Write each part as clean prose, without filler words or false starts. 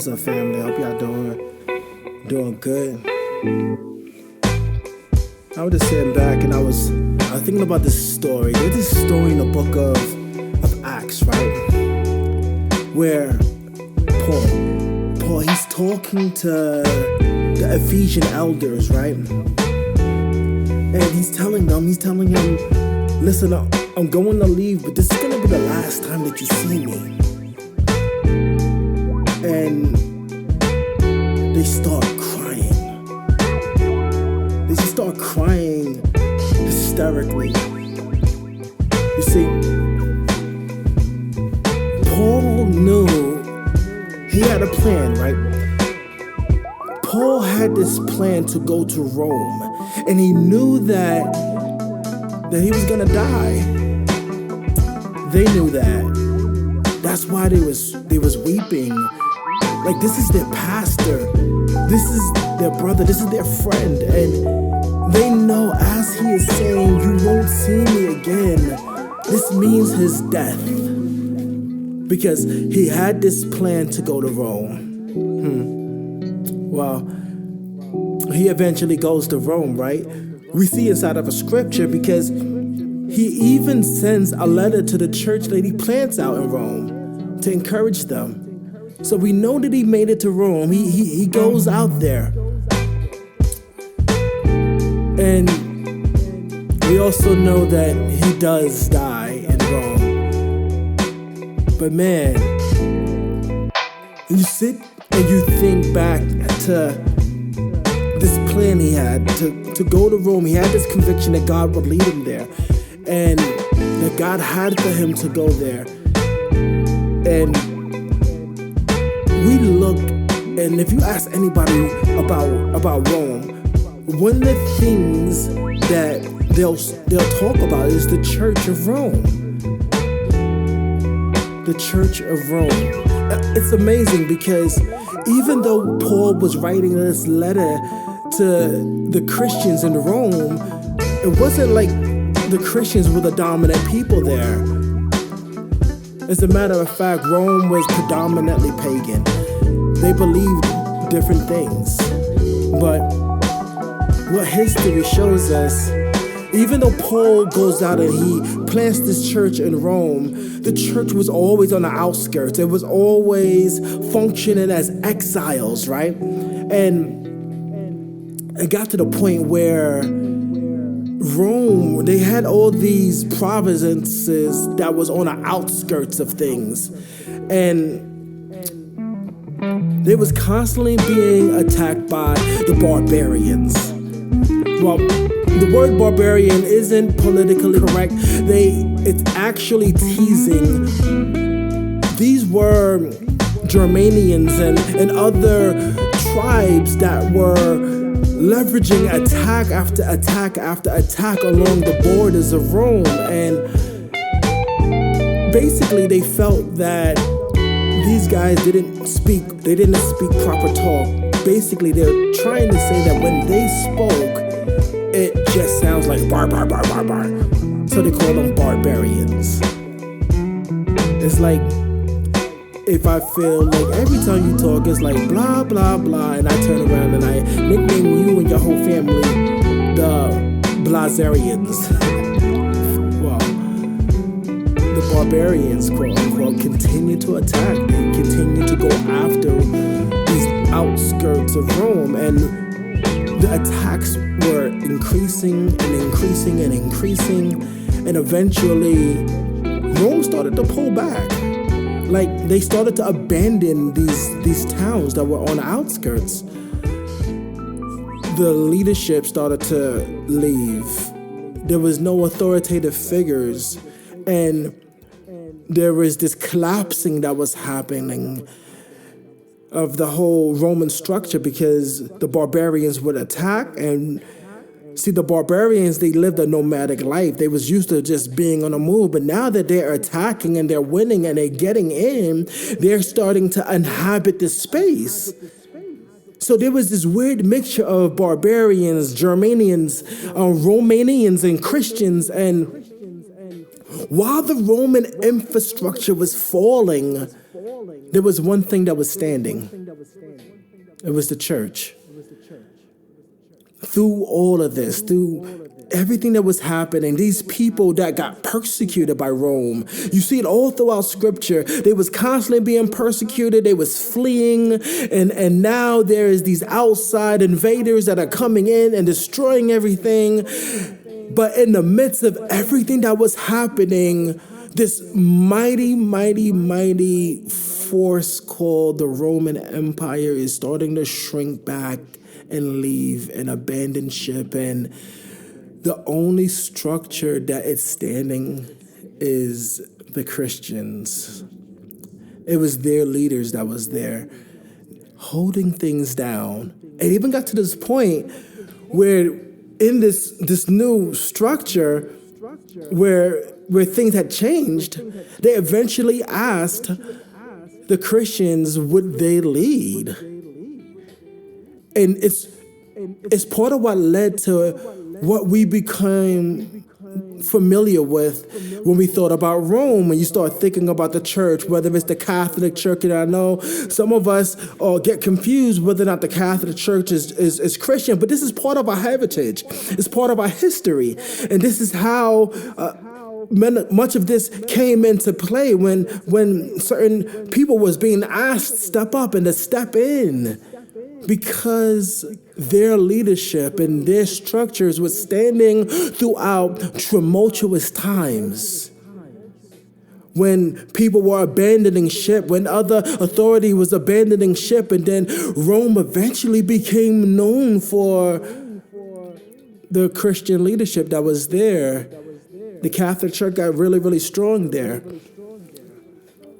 What's up, family? Hope y'all doing good. I was just sitting back and I was thinking about this story. There's this story in the book of Acts, right? Where Paul, he's talking to the Ephesian elders, right? And he's telling them, listen, I'm going to leave, but this is going to be the last time that you see me. And they start crying. They just start crying hysterically. You see, Paul knew he had a plan, right? Paul had this plan to go to Rome, and he knew that he was gonna die. They knew that. That's why they was weeping. Like, this is their pastor, this is their brother, this is their friend, and they know as he is saying, you won't see me again, this means his death, because he had this plan to go to Rome. Well, he eventually goes to Rome, right? We see inside of a scripture, because he even sends a letter to the church that he plants out in Rome to encourage them. So we know that he made it to Rome. He goes out there. And we also know that he does die in Rome. But man, you sit and you think back to this plan he had to go to Rome. He had this conviction that God would lead him there, and that God had for him to go there. And we look, and if you ask anybody about Rome, one of the things that they'll talk about is the Church of Rome. The Church of Rome. It's amazing, because even though Paul was writing this letter to the Christians in Rome, it wasn't like the Christians were the dominant people there. As a matter of fact, Rome was predominantly pagan. They believed different things. But what history shows us, even though Paul goes out and he plants this church in Rome, the church was always on the outskirts. It was always functioning as exiles, right? And it got to the point where Rome, they had all these provinces that was on the outskirts of things, and they was constantly being attacked by the barbarians. Well, the word barbarian isn't politically correct. It's actually teasing. These were Germanians and other tribes that were leveraging attack after attack after attack along the borders of Rome. And basically they felt that these guys didn't speak proper talk. Basically they're trying to say that when they spoke, it just sounds like bar, bar, bar, bar, bar. So they call them barbarians. It's like, if I feel like every time you talk, it's like blah, blah, blah, and I turn around and I nickname you and your whole family the Blazarians. Well, the barbarians, quote unquote, continue to attack. They continue to go after these outskirts of Rome, and the attacks were increasing and increasing and increasing, and eventually Rome started to pull back. Like, they started to abandon these towns that were on the outskirts. The leadership started to leave. There was no authoritative figures, and there was this collapsing that was happening of the whole Roman structure, because the barbarians would attack. And see, the barbarians, they lived a nomadic life. They was used to just being on the move. But now that they're attacking and they're winning and they're getting in, they're starting to inhabit this space. So there was this weird mixture of barbarians, Germanians, Romanians, and Christians. And while the Roman infrastructure was falling, there was one thing that was standing. It was the church. Through all of this, through everything that was happening, these people that got persecuted by Rome, you see it all throughout Scripture. They was constantly being persecuted. They was fleeing, and now there is these outside invaders that are coming in and destroying everything. But in the midst of everything that was happening, this mighty, mighty, mighty force called the Roman Empire is starting to shrink back and leave and abandon ship. And the only structure that it's standing is the Christians. It was their leaders that was there holding things down. It even got to this point where in this new structure where things had changed, they eventually asked the Christians, would they lead? And it's part of what led to what we became familiar with when we thought about Rome. When you start thinking about the church, whether it's the Catholic Church, and I know some of us get confused whether or not the Catholic Church is Christian, but this is part of our heritage. It's part of our history. And this is how much of this came into play when certain people was being asked to step up and to step in, because their leadership and their structures was standing throughout tumultuous times. When people were abandoning ship, when other authority was abandoning ship, and then Rome eventually became known for the Christian leadership that was there. The Catholic Church got really, really strong there.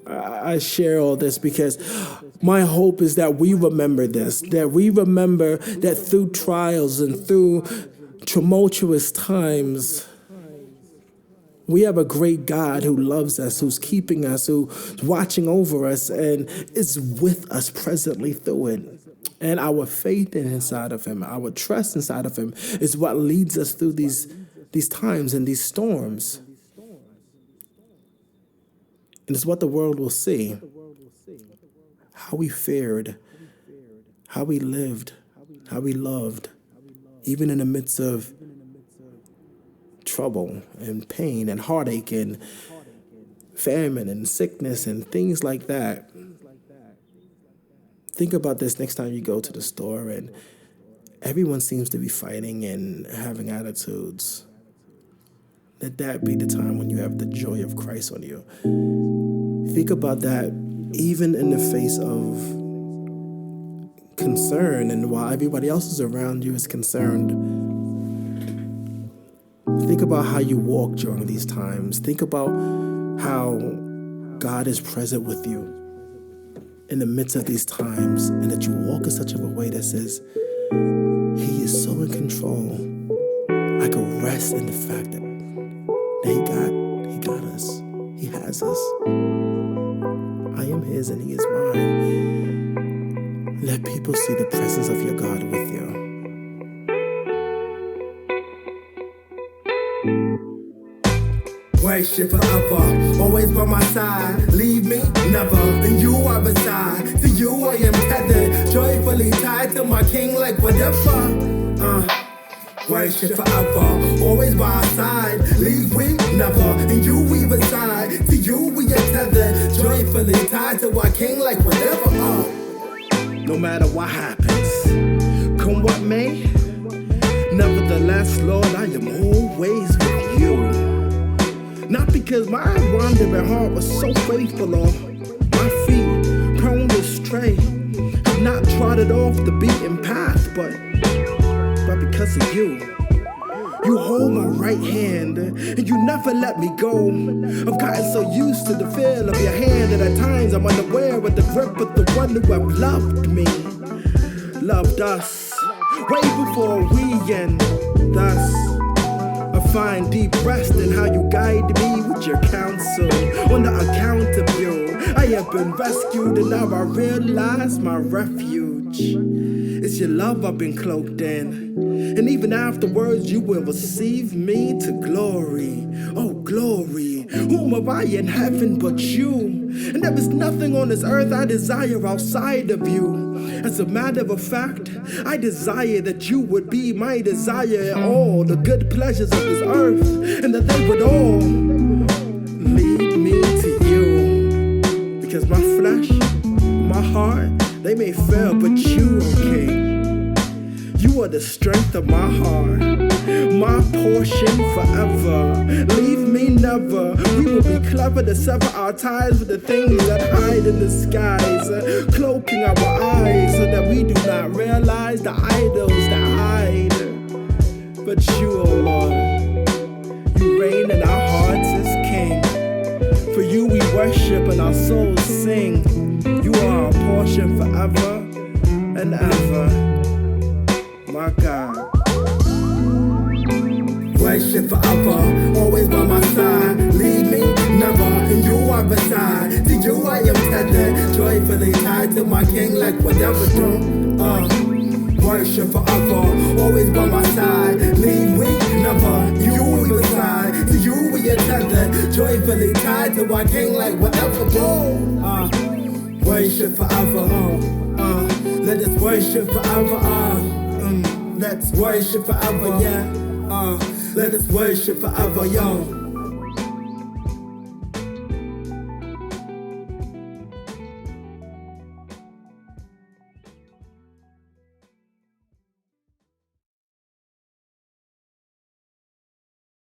I share all this because my hope is that we remember this, that we remember that through trials and through tumultuous times, we have a great God who loves us, who's keeping us, who's watching over us, and is with us presently through it. And our faith inside of him, our trust inside of him is what leads us through these times and these storms. And it's what the world will see. How we fared, how we lived, how we loved, even in the midst of trouble and pain and heartache and famine and sickness and things like that. Think about this next time you go to the store and everyone seems to be fighting and having attitudes. Let that be the time when you have the joy of Christ on you. Think about that even in the face of concern, and while everybody else is around you is concerned. Think about how you walk during these times. Think about how God is present with you in the midst of these times, and that you walk in such a way that says, he is so in control. I can rest in the fact that he got us. He has us. I am his and he is mine. Let people see the presence of your God with you. Worship forever, always by my side. Leave me, never. And you are beside. To you I am tethered, joyfully tied to my king like whatever. Worship forever, always by our side. Leave we, never. And you we beside. To you we are tethered, joyfully tied to our king like whatever. No matter what happens, come what may. Nevertheless, Lord, I am always with you. Not because my wandering heart was so faithful, or my feet prone to stray, have not trotted off the beaten path, but because of you. You hold my right hand, and you never let me go. I've gotten so used to the feel of your hand that at times I'm unaware of the grip of the one who have loved me, loved us, way before we end. Thus, I find deep rest in how you guide me with your counsel. On the account of you, I have been rescued, and now I realize my refuge. It's your love I've been cloaked in. And even afterwards, you will receive me to glory. Oh, glory. Whom have I in heaven but you? And there is nothing on this earth I desire outside of you. As a matter of fact, I desire that you would be my desire in all the good pleasures of this earth, and that they would all lead me to you. Because my flesh, my heart, they may fail, but you, okay. You are the strength of my heart, my portion forever. Leave me never. We will be clever to sever our ties with the things that hide in the skies, cloaking our eyes so that we do not realize the idols that hide. But you, oh Lord, you reign in our hearts as King. For you we worship and our souls sing. You are our portion forever and ever. My God. Worship forever, always by my side. Leave me never, and you are beside. To you I am tethered, joyfully tied to my King like whatever do. Worship forever, always by my side. Leave me never, you are beside. To you we are tethered, joyfully tied to my King like whatever do. Worship forever, let us worship forever. Let's worship forever, yeah. Let us worship forever, yo.